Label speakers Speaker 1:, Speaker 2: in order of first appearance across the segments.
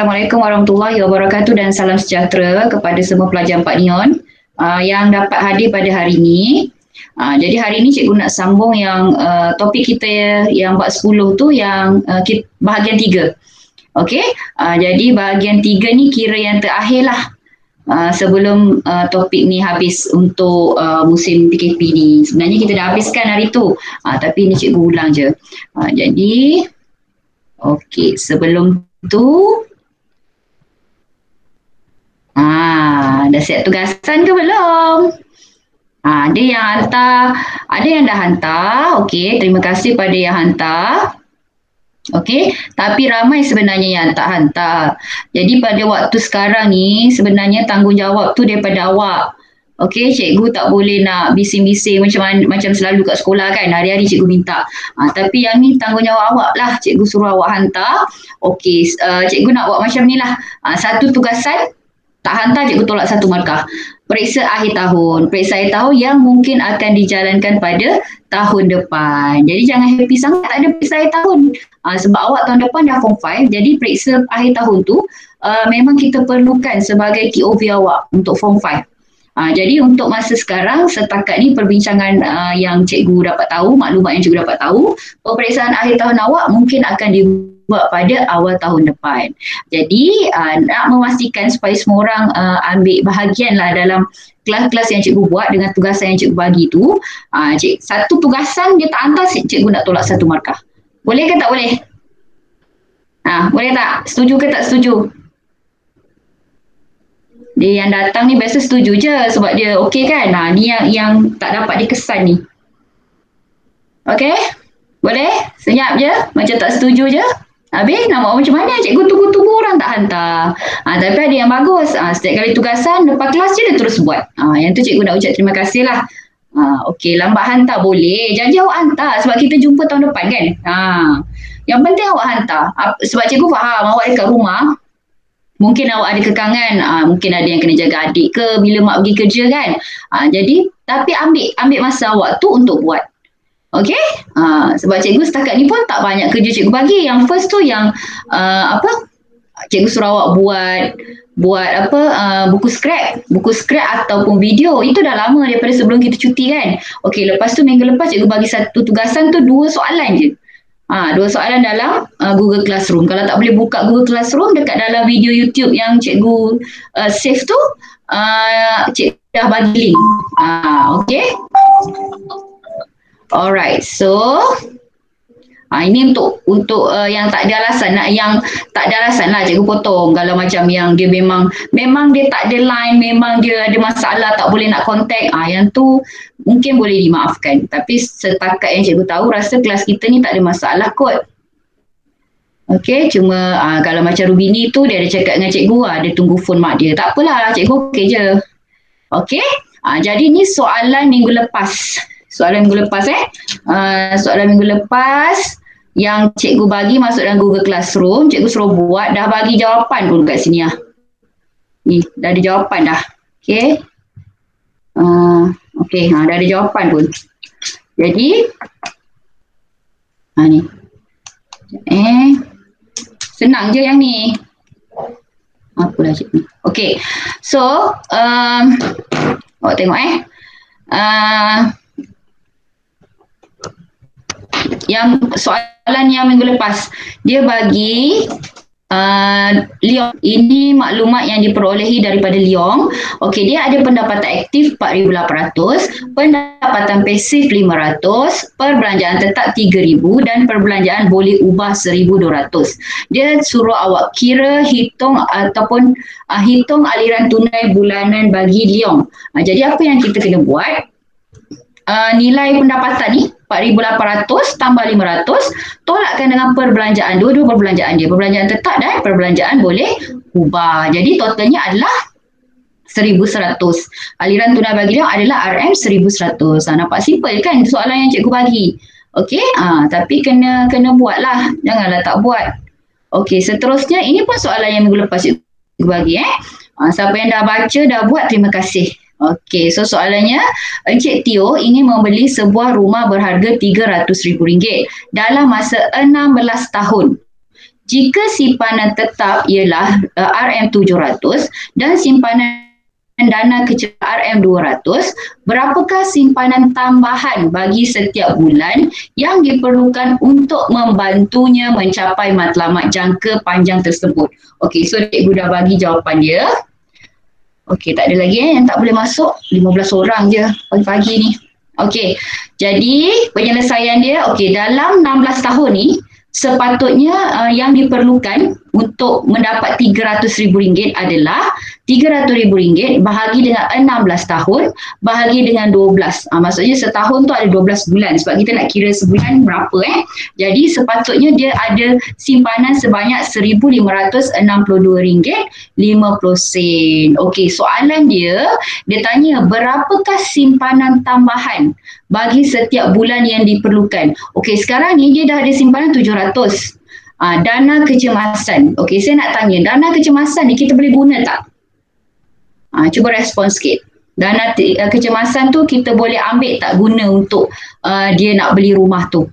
Speaker 1: Assalamualaikum warahmatullahi wabarakatuh dan salam sejahtera kepada semua pelajar 4 Neon yang dapat hadir pada hari ini. Jadi hari ini cikgu nak sambung yang topik kita yang bab 10 tu yang bahagian 3. Okey, jadi bahagian 3 ni kira yang terakhir lah sebelum topik ni habis untuk musim PKP ni. Sebenarnya kita dah habiskan hari tu, tapi ni cikgu ulang je. Jadi, okey, sebelum tu dah siap tugasan ke belum? Ada yang hantar, ada yang dah hantar. Okey, terima kasih pada yang hantar. Okey, tapi ramai sebenarnya yang tak hantar. Jadi pada waktu sekarang ni sebenarnya tanggungjawab tu daripada awak. Okey, cikgu tak boleh nak bising-bising macam selalu kat sekolah kan. Hari-hari cikgu minta. Tapi yang ni tanggungjawab awak lah. Cikgu suruh awak hantar. Okey, cikgu nak buat macam ni lah. Satu tugasan tak hantar, cikgu tolak 1 markah. Periksa akhir tahun. Periksa akhir tahun yang mungkin akan dijalankan pada tahun depan. Jadi jangan happy sangat tak ada periksa akhir tahun. Sebab awak tahun depan dah form 5. Jadi periksa akhir tahun tu memang kita perlukan sebagai TOV awak untuk form 5. Jadi untuk masa sekarang, setakat ni perbincangan yang cikgu dapat tahu, maklumat yang cikgu dapat tahu, peperiksaan akhir tahun awak mungkin akan dibuat pada awal tahun depan. Jadi nak memastikan supaya semua orang ambil bahagian lah dalam kelas-kelas yang cikgu buat dengan tugasan yang cikgu bagi tu. Satu tugasan dia tak hantar, cikgu nak tolak 1 markah. Boleh ke tak boleh? Boleh tak? Setuju ke tak setuju? Dia yang datang ni biasa setuju je sebab dia okey kan. Ni yang tak dapat dikesan ni. Okey? Boleh? Senyap je? Macam tak setuju je? Habis nak buat macam mana? Cikgu tunggu-tunggu orang tak hantar. Tapi ada yang bagus. Setiap kali tugasan, lepas kelas je dia terus buat. Yang tu cikgu nak ucap terima kasih lah. Okey, lambat hantar boleh. Janji awak hantar sebab kita jumpa tahun depan kan. Yang penting awak hantar. Sebab cikgu faham awak dekat rumah. Mungkin awak ada kekangan, mungkin ada yang kena jaga adik ke bila mak pergi kerja kan. Jadi, tapi ambil masa awak tu untuk buat. Okey? Sebab cikgu setakat ni pun tak banyak kerja cikgu bagi. Yang first tu yang cikgu suruh awak buat buku scrap ataupun video. Itu dah lama daripada sebelum kita cuti kan. Okey, lepas tu minggu lepas cikgu bagi satu tugasan tu 2 soalan je. 2 soalan dalam Google Classroom. Kalau tak boleh buka Google Classroom, dekat dalam video YouTube yang cikgu save tu, cikgu dah bagi link. Okay. Alright, so ini untuk yang tak ada alasan, yang tak ada alasan lah cikgu potong. Kalau macam yang dia memang dia tak ada line, memang dia ada masalah, tak boleh nak contact, yang tu mungkin boleh dimaafkan. Tapi setakat yang cikgu tahu, rasa kelas kita ni tak ada masalah kot. Okey, cuma kalau macam Rubini tu dia ada cakap dengan cikgu, dia tunggu phone mak dia. Tak apalah, cikgu okey je. Okey, jadi ni soalan minggu lepas. Soalan minggu lepas yang cikgu bagi masuk dalam Google Classroom, cikgu suruh buat, dah bagi jawapan pun kat sini lah. Ni, dah ada jawapan dah. Okey. Okey, dah ada jawapan pun. Jadi, ni. Senang je yang ni. Apalah cikgu. Okey. So, awak tengok yang soalan yang minggu lepas dia bagi Leong. Ini maklumat yang diperolehi daripada Leong. Okey, dia ada pendapatan aktif 4,800, pendapatan pasif 500, perbelanjaan tetap 3,000 dan perbelanjaan boleh ubah 1,200. Dia suruh awak hitung aliran tunai bulanan bagi Leong. Jadi apa yang kita kena buat? Nilai pendapatan ni 4,800 tambah 500 tolakkan dengan perbelanjaan, dua-dua perbelanjaan dia, perbelanjaan tetap dan perbelanjaan boleh ubah. Jadi totalnya adalah 1,100. Aliran tunai bagi dia adalah RM 1,100. Nampak simple kan soalan yang cikgu bagi. Okey, tapi kena buatlah, janganlah tak buat. Okey, seterusnya ini pun soalan yang minggu lepas cikgu bagi. Siapa yang dah baca, dah buat, terima kasih. Okey, so soalannya, Encik Tio ingin membeli sebuah rumah berharga RM300,000 dalam masa 16 tahun. jika simpanan tetap ialah RM700 dan simpanan dana kecil RM200, berapakah simpanan tambahan bagi setiap bulan yang diperlukan untuk membantunya mencapai matlamat jangka panjang tersebut? Okey, so cikgu dah bagi jawapan dia. Okey, tak ada lagi yang tak boleh masuk. 15 orang je pagi-pagi ni. Okey, jadi penyelesaian dia, okey, dalam 16 tahun ni, sepatutnya yang diperlukan untuk mendapat RM300,000 adalah RM300,000 bahagi dengan 16 tahun bahagi dengan 12. Maksudnya setahun tu ada 12 bulan sebab kita nak kira sebulan berapa Jadi sepatutnya dia ada simpanan sebanyak RM1,562.50. Okey, soalan dia tanya berapakah simpanan tambahan bagi setiap bulan yang diperlukan. Okey, sekarang ni dia dah ada simpanan 700. Dana kecemasan. Okey, saya nak tanya, dana kecemasan ni kita boleh guna tak? Cuba respon sikit. Dana kecemasan tu kita boleh ambil tak guna untuk dia nak beli rumah tu?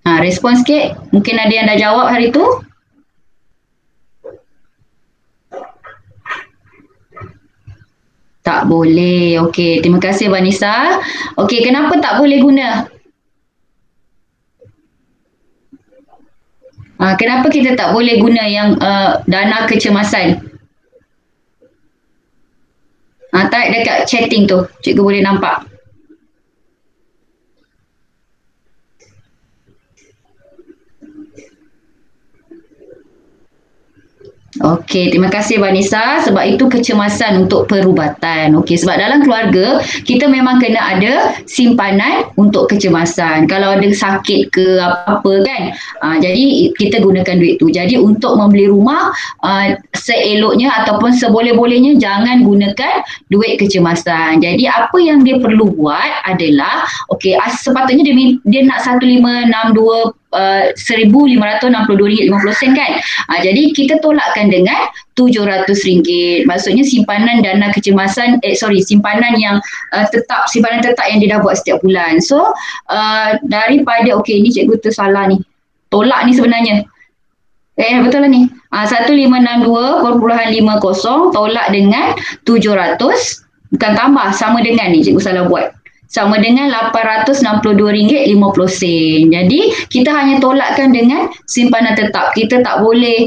Speaker 1: Respon sikit. Mungkin ada yang dah jawab hari tu. Tak boleh. Okey, terima kasih Vanessa. Okey, kenapa tak boleh guna? Kenapa kita tak boleh guna yang dana kecemasan? Type dekat chatting tu, cikgu boleh nampak. Okey, terima kasih Vanessa sebab itu kecemasan untuk perubatan. Okey, sebab dalam keluarga kita memang kena ada simpanan untuk kecemasan. Kalau ada sakit ke apa-apa kan. Jadi kita gunakan duit tu. Jadi untuk membeli rumah seeloknya ataupun seboleh-bolehnya jangan gunakan duit kecemasan. Jadi apa yang dia perlu buat adalah okey, sepatutnya dia nak 1562 RM1,562.50 kan. Jadi kita tolakkan dengan RM700. Maksudnya simpanan dana kecemasan, simpanan yang simpanan tetap yang dia dah buat setiap bulan. So daripada, okey ni cikgu tersalah ni. Tolak ni sebenarnya. Betul lah ni. 1562.50 tolak dengan 700. Bukan tambah, sama dengan ni cikgu salah buat. Sama dengan RM862.50. Jadi kita hanya tolakkan dengan simpanan tetap. Kita tak boleh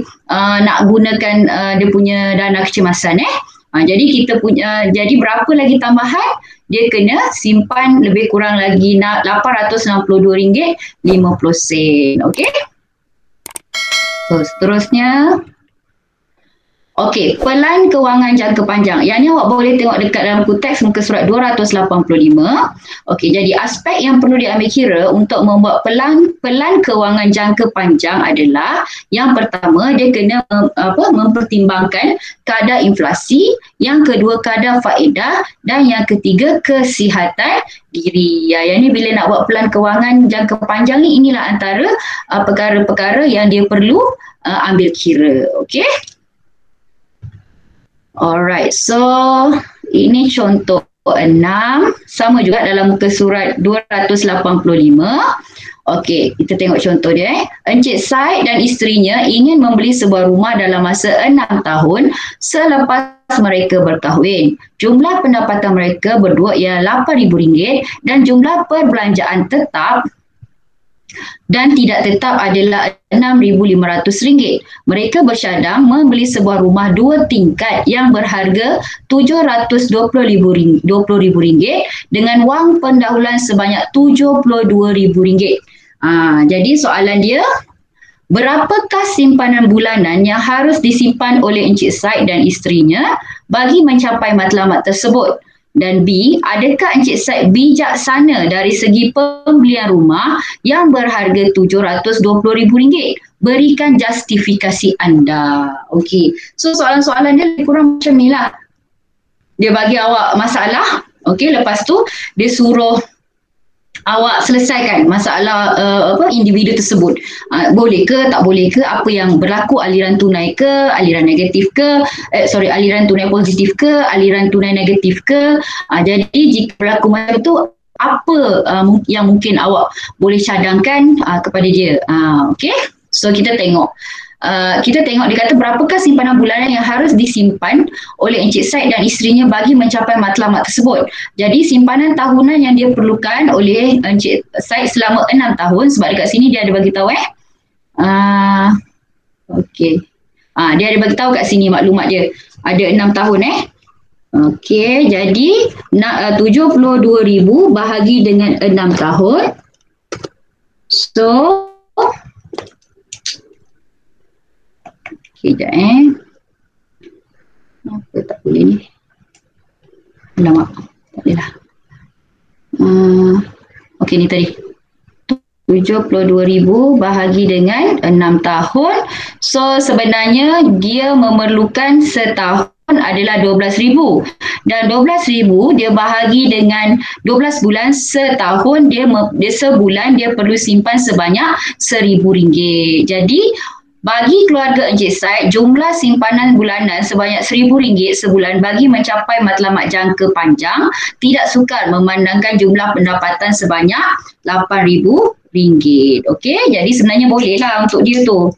Speaker 1: nak gunakan dia punya dana kecemasan Jadi kita punya, jadi berapa lagi tambahan? Dia kena simpan lebih kurang lagi RM862.50. Okey? So seterusnya. Okey, pelan kewangan jangka panjang. Yang ni awak boleh tengok dekat dalam buku teks muka surat 285. Okey, jadi aspek yang perlu diambil kira untuk membuat pelan kewangan jangka panjang adalah yang pertama dia kena mempertimbangkan kadar inflasi, yang kedua kadar faedah dan yang ketiga kesihatan diri. Yang ni bila nak buat pelan kewangan jangka panjang ni, inilah antara perkara-perkara yang dia perlu ambil kira. Okey? Alright, so ini contoh 6, sama juga dalam muka surat 285. Okey, kita tengok contoh dia. Encik Said dan isterinya ingin membeli sebuah rumah dalam masa 6 tahun selepas mereka berkahwin. Jumlah pendapatan mereka berdua ialah RM8,000 dan jumlah perbelanjaan tetap dan tidak tetap adalah RM6,500. Mereka bersyadang membeli sebuah rumah 2 tingkat yang berharga RM720,000 dengan wang pendahuluan sebanyak RM72,000. Jadi soalan dia, berapakah simpanan bulanan yang harus disimpan oleh Encik Said dan isterinya bagi mencapai matlamat tersebut? Dan B, adakah Encik Said bijaksana dari segi pembelian rumah yang berharga RM720,000? Berikan justifikasi anda. Okey, so soalan-soalan dia kurang macam ni lah. Dia bagi awak masalah, okey, lepas tu dia suruh awak selesaikan masalah individu tersebut. Boleh ke, tak boleh ke, apa yang berlaku, aliran tunai ke, aliran negatif ke, aliran tunai positif ke, aliran tunai negatif ke. Jadi jika berlaku macam tu, apa yang mungkin awak boleh cadangkan kepada dia. Okey, so kita tengok. Dia kata berapakah simpanan bulanan yang harus disimpan oleh Encik Said dan isterinya bagi mencapai matlamat tersebut. Jadi simpanan tahunan yang dia perlukan oleh Encik Said selama 6 tahun, sebab dekat sini dia ada bagi tahu okey. Dia ada bagi tahu kat sini maklumat dia. Ada 6 tahun Okey, jadi 72,000 bahagi dengan 6 tahun. So sekejap Apa tak boleh ni? Alamak, tak boleh lah. Okey, ni tadi. 72,000 bahagi dengan 6 tahun. So sebenarnya dia memerlukan setahun adalah 12,000. Dan 12,000 dia bahagi dengan 12 bulan, setahun dia sebulan dia perlu simpan sebanyak RM1,000. Jadi bagi keluarga Encik Said, jumlah simpanan bulanan sebanyak RM1,000 sebulan bagi mencapai matlamat jangka panjang, tidak sukar memandangkan jumlah pendapatan sebanyak RM8,000. Okey, jadi sebenarnya bolehlah untuk dia tu.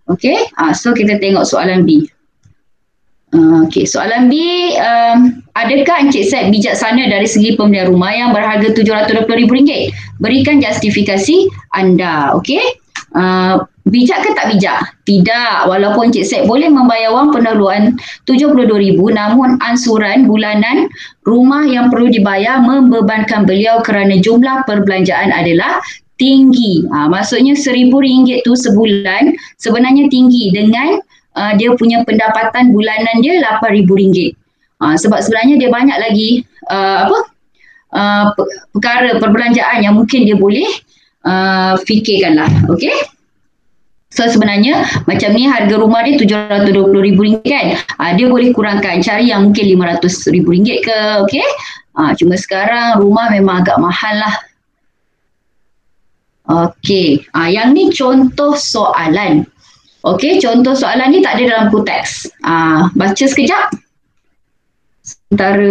Speaker 1: Okey, so kita tengok soalan B. Okey, soalan B, adakah Encik Said bijaksana dari segi pembelian rumah yang berharga RM720,000? Berikan justifikasi anda. Okey. Bijak ke tak bijak? Tidak. Walaupun Encik Said boleh membayar wang pendahuluan RM72,000, namun ansuran bulanan rumah yang perlu dibayar membebankan beliau kerana jumlah perbelanjaan adalah tinggi. Maksudnya RM1,000 tu sebulan sebenarnya tinggi dengan dia punya pendapatan bulanan dia RM8,000. Sebab sebenarnya dia banyak lagi perkara perbelanjaan yang mungkin dia boleh fikirkanlah. Okey. So sebenarnya macam ni harga rumah dia RM720,000 kan. Dia boleh kurangkan, cari yang mungkin RM500,000 ke. Okey. Cuma sekarang rumah memang agak mahal lah. Okey. Yang ni contoh soalan. Okey, contoh soalan ni tak ada dalam buku teks. Baca sekejap. Sementara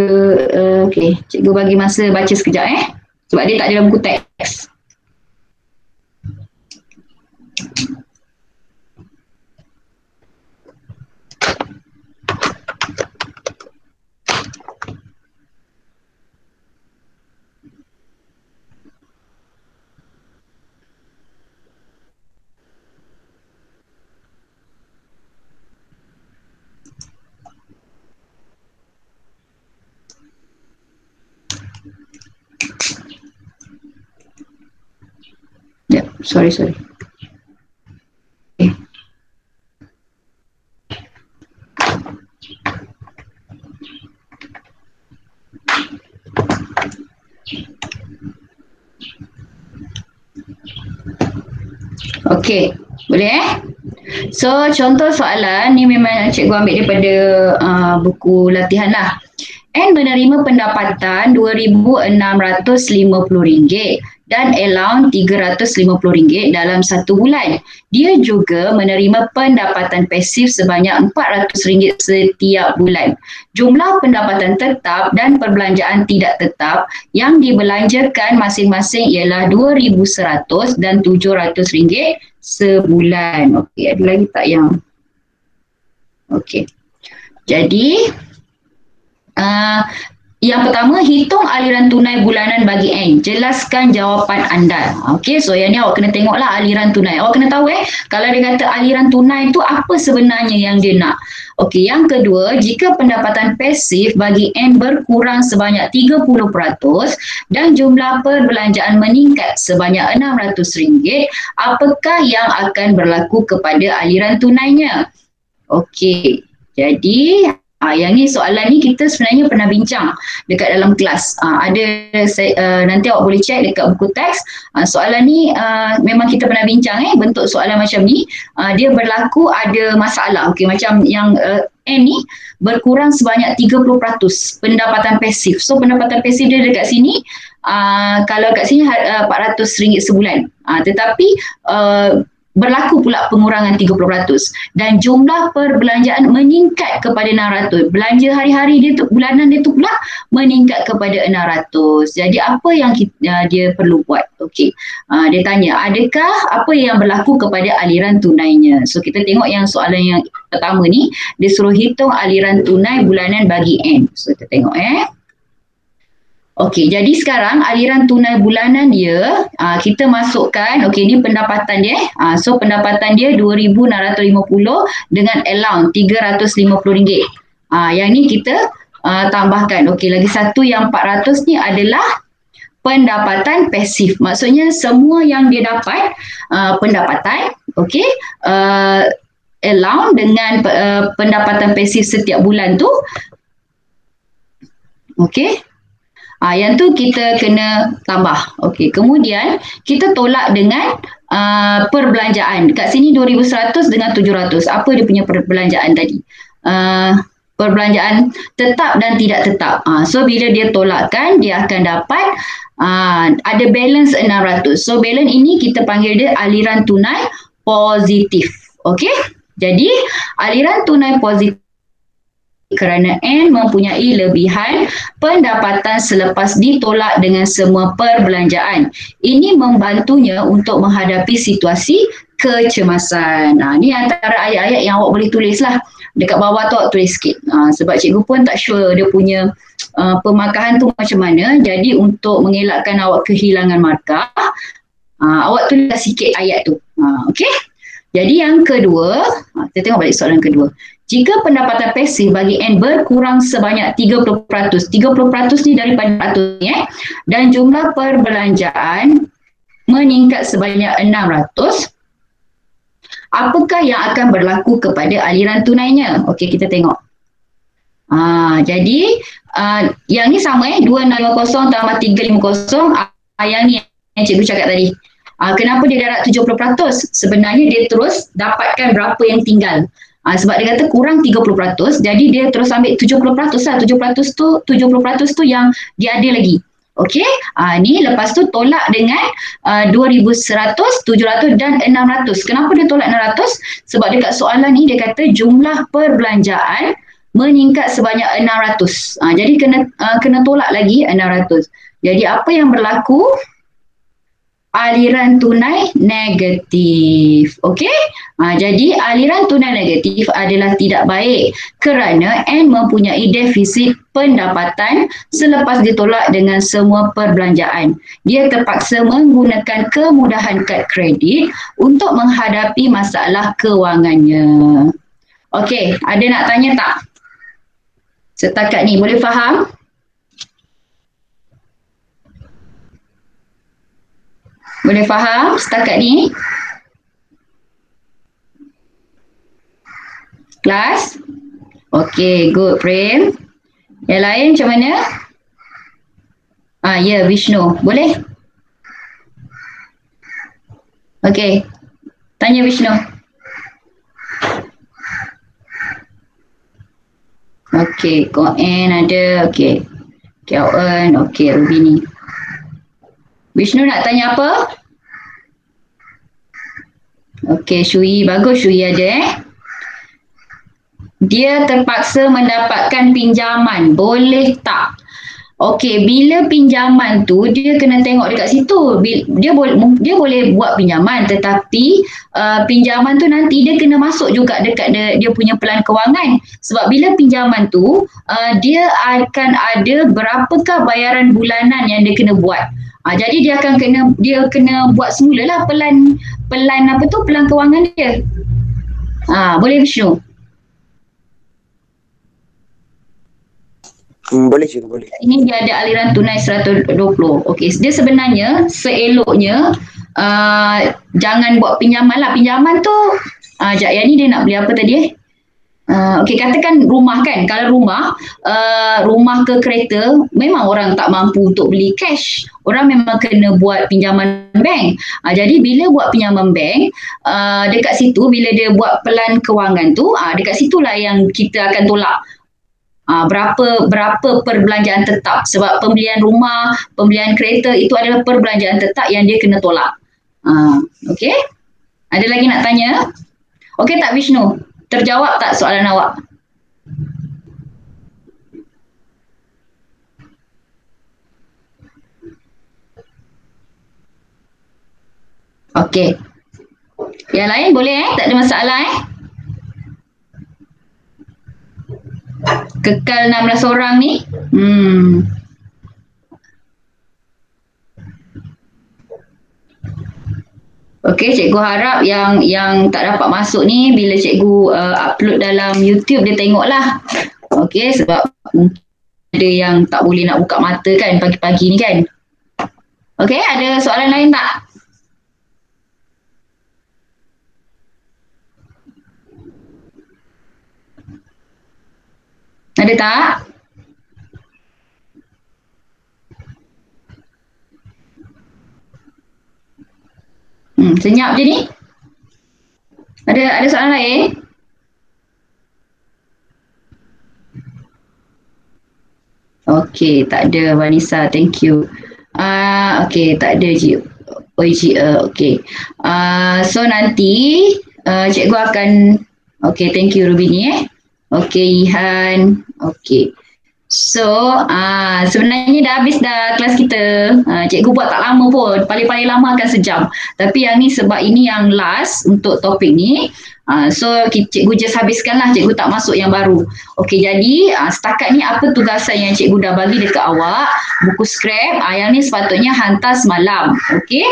Speaker 1: okey, cikgu bagi masa baca sekejap sebab dia tak ada dalam buku teks. Sorry. Okay. Okey, boleh So contoh soalan ni memang cikgu ambil daripada buku latihan lah. N menerima pendapatan RM2,650 dan allowance RM350 dalam 1 bulan. Dia juga menerima pendapatan pasif sebanyak RM400 setiap bulan. Jumlah pendapatan tetap dan perbelanjaan tidak tetap yang dibelanjakan masing-masing ialah RM2,100 dan RM700 sebulan. Okey, ada lagi tak yang? Okey. Jadi yang pertama, hitung aliran tunai bulanan bagi N. Jelaskan jawapan anda. Okey, so yang ni awak kena tengoklah aliran tunai. Awak kena tahu kalau dia kata aliran tunai tu apa sebenarnya yang dia nak. Okey, yang kedua, jika pendapatan pasif bagi N berkurang sebanyak 30% dan jumlah perbelanjaan meningkat sebanyak RM600, apakah yang akan berlaku kepada aliran tunainya? Okey, jadi yang ni soalan ni kita sebenarnya pernah bincang dekat dalam kelas. Nanti awak boleh check dekat buku teks. Soalan ni memang kita pernah bincang bentuk soalan macam ni. Dia berlaku ada masalah. Okey, macam yang N ni berkurang sebanyak 30% pendapatan pasif. So pendapatan pasif dia dekat sini kalau kat sini RM400 sebulan. Tetapi berlaku pula pengurangan 30% dan jumlah perbelanjaan meningkat kepada 600. Belanja hari-hari dia tu, bulanan dia tu pula meningkat kepada 600. Jadi apa yang dia perlu buat? Okey. Dia tanya, adakah apa yang berlaku kepada aliran tunainya? So kita tengok yang soalan yang pertama ni, dia suruh hitung aliran tunai bulanan bagi N. So kita tengok Okey, jadi sekarang aliran tunai bulanan dia, kita masukkan, okey ni pendapatan dia. So pendapatan dia RM2,650 dengan allowance RM350. Yang ni kita tambahkan. Okey, lagi satu yang 400 ni adalah pendapatan pasif. Maksudnya semua yang dia dapat pendapatan, okey, allowance dengan pendapatan pasif setiap bulan tu. Okey. Yang tu kita kena tambah. Okey, kemudian kita tolak dengan perbelanjaan. Dekat sini 2,100 dengan 700. Apa dia punya perbelanjaan tadi? Perbelanjaan tetap dan tidak tetap. So bila dia tolakkan, dia akan dapat ada balance 600. So balance ini kita panggil dia aliran tunai positif. Okey? Jadi aliran tunai positif kerana N mempunyai lebihan pendapatan selepas ditolak dengan semua perbelanjaan. Ini membantunya untuk menghadapi situasi kecemasan. Ni antara ayat-ayat yang awak boleh tulis lah. Dekat bawah tu awak tulis sikit. Sebab cikgu pun tak sure dia punya pemakahan tu macam mana. Jadi untuk mengelakkan awak kehilangan markah, awak tulis sikit ayat tu. Okey? Jadi yang kedua, kita tengok balik soalan kedua. Jika pendapatan pasif bagi N berkurang sebanyak 30%, 30% ni daripada 100 dan jumlah perbelanjaan meningkat sebanyak 600, apakah yang akan berlaku kepada aliran tunainya? Okey, kita tengok. Jadi yang ni sama 2650 tambah 350, yang ni yang cikgu cakap tadi. Kenapa dia darat 70%? Sebenarnya dia terus dapatkan berapa yang tinggal. Sebab dia kata kurang 30%, jadi dia terus ambil 70% lah. 70% tu yang dia ada lagi. Okey, ni lepas tu tolak dengan 2,100, 700 dan 600. Kenapa dia tolak 600? Sebab dekat soalan ni dia kata jumlah perbelanjaan meningkat sebanyak 600. Jadi kena tolak lagi 600. Jadi apa yang berlaku? Aliran tunai negatif. Okey? Jadi aliran tunai negatif adalah tidak baik kerana N mempunyai defisit pendapatan selepas ditolak dengan semua perbelanjaan. Dia terpaksa menggunakan kemudahan kad kredit untuk menghadapi masalah kewangannya. Okey, ada nak tanya tak? Setakat ni boleh faham? Boleh faham setakat ni? Kelas? Okey, good Prem. Yang lain macam mana? Ya, Vishnu. Boleh? Okey. Tanya Vishnu. Okey, Koen ada. Okey. Kiawen, okey, Rubini. Vishnu nak tanya apa? Okey, Shui. Bagus Shui ada Dia terpaksa mendapatkan pinjaman. Boleh tak? Okey, bila pinjaman tu dia kena tengok dekat situ. Dia boleh buat pinjaman, tetapi pinjaman tu nanti dia kena masuk juga dekat dia punya pelan kewangan. Sebab bila pinjaman tu dia akan ada berapakah bayaran bulanan yang dia kena buat. Jadi dia kena buat semulalah pelan kewangan dia. Boleh Vishnu?
Speaker 2: Boleh cikgu, boleh.
Speaker 1: Ini dia ada aliran tunai 120. Okey, dia sebenarnya seeloknya jangan buat pinjaman lah. Pinjaman tu yang ni dia nak beli apa tadi Okey, katakan rumah kan. Kalau rumah ke kereta, memang orang tak mampu untuk beli cash. Orang memang kena buat pinjaman bank. Jadi bila buat pinjaman bank, dekat situ bila dia buat pelan kewangan tu, dekat situlah yang kita akan tolak. Berapa perbelanjaan tetap, sebab pembelian rumah, pembelian kereta itu adalah perbelanjaan tetap yang dia kena tolak. Okey? Ada lagi nak tanya? Okey tak Vishnu? Terjawab tak soalan awak? Okey. Yang lain boleh tak ada masalah Kekal 16 orang ni. Okey, cikgu harap yang tak dapat masuk ni bila cikgu upload dalam YouTube dia tengoklah. Okey, sebab ada yang tak boleh nak buka mata kan pagi-pagi ni kan. Okey, ada soalan lain tak? Ada tak? Senyap je ni. Ada soalan lain? Okey, tak ada Vanessa, thank you. Okey, tak ada je. Okey. So nanti cikgu akan thank you Rubini Okey, Ihan. Okey. So, sebenarnya dah habis dah kelas kita. Cikgu buat tak lama pun. Paling-paling lama akan sejam. Tapi yang ni sebab ini yang last untuk topik ni. So, cikgu just habiskanlah. Cikgu tak masuk yang baru. Okey, jadi setakat ni apa tugasan yang cikgu dah bagi dekat awak. Buku scrap. Yang ni sepatutnya hantar semalam. Okey.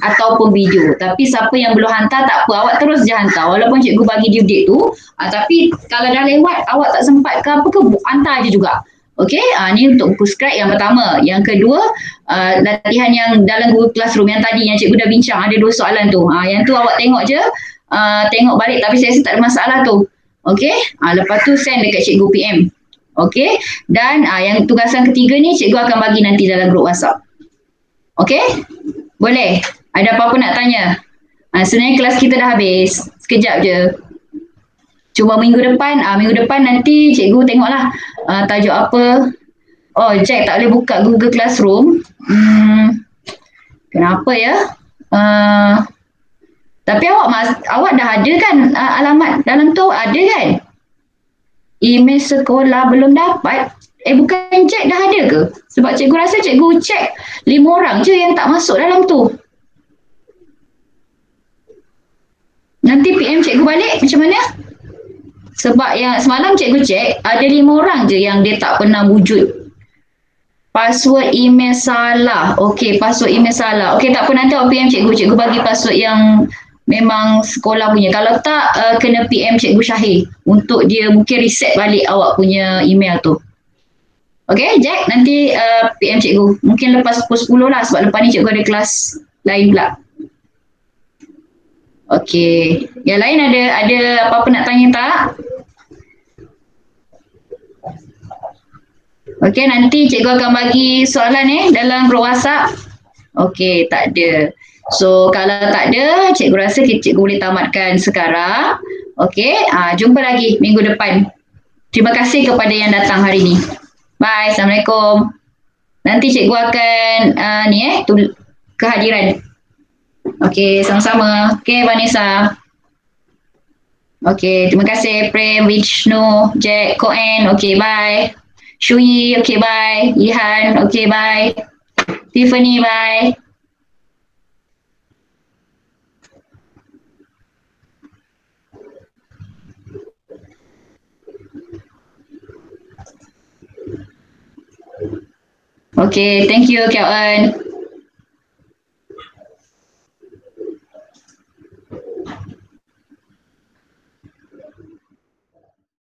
Speaker 1: Ataupun video. Tapi siapa yang belum hantar tak apa, awak terus je hantar walaupun cikgu bagi due date tu. Tapi kalau dah lewat awak tak sempat ke apa ke, hantar je juga. Okey, ni untuk buku scrap yang pertama. Yang kedua, latihan yang dalam Google Classroom yang tadi yang cikgu dah bincang, ada 2 soalan tu. Yang tu awak tengok je, tengok balik tapi saya rasa tak ada masalah tu. Okey, lepas tu send dekat cikgu PM. Okey, dan yang tugasan ketiga ni cikgu akan bagi nanti dalam grup WhatsApp. Okey? Boleh? Ada apa-apa nak tanya? Sebenarnya kelas kita dah habis. Sekejap je. Cuma minggu depan nanti cikgu tengoklah tajuk apa. Oh, Jack tak boleh buka Google Classroom. Kenapa ya? Tapi awak dah ada kan alamat dalam tu ada kan? Email sekolah belum dapat. Bukan Jack dah ada ke? Sebab cikgu rasa cikgu check 5 orang je yang tak masuk dalam tu. Nanti PM cikgu balik macam mana? Sebab yang semalam cikgu check ada 5 orang je yang dia tak pernah wujud. Password email salah. Okey, password email salah. Okey, tak apa nanti awak PM cikgu. Cikgu bagi password yang memang sekolah punya. Kalau tak, kena PM cikgu Syahir untuk dia mungkin reset balik awak punya email tu. Okey, Jack, nanti PM cikgu. Mungkin lepas pukul 10 lah sebab lepas ni cikgu ada kelas lain pula. Okey. Yang lain ada apa-apa nak tanya tak? Okey, nanti cikgu akan bagi soalan dalam grup WhatsApp. Okey, tak ada. So, kalau tak ada, cikgu rasa cikgu boleh tamatkan sekarang. Okey, jumpa lagi minggu depan. Terima kasih kepada yang datang hari ni. Bye, Assalamualaikum. Nanti cikgu akan kehadiran. Okey, sama-sama. Okey, Vanessa. Okey, terima kasih Prem, Vishnu, Jack, Koen. Okey, bye. Shui, okey, bye. Ihan, okey, bye. Tiffany, bye. Okay, thank you, Kak Eun.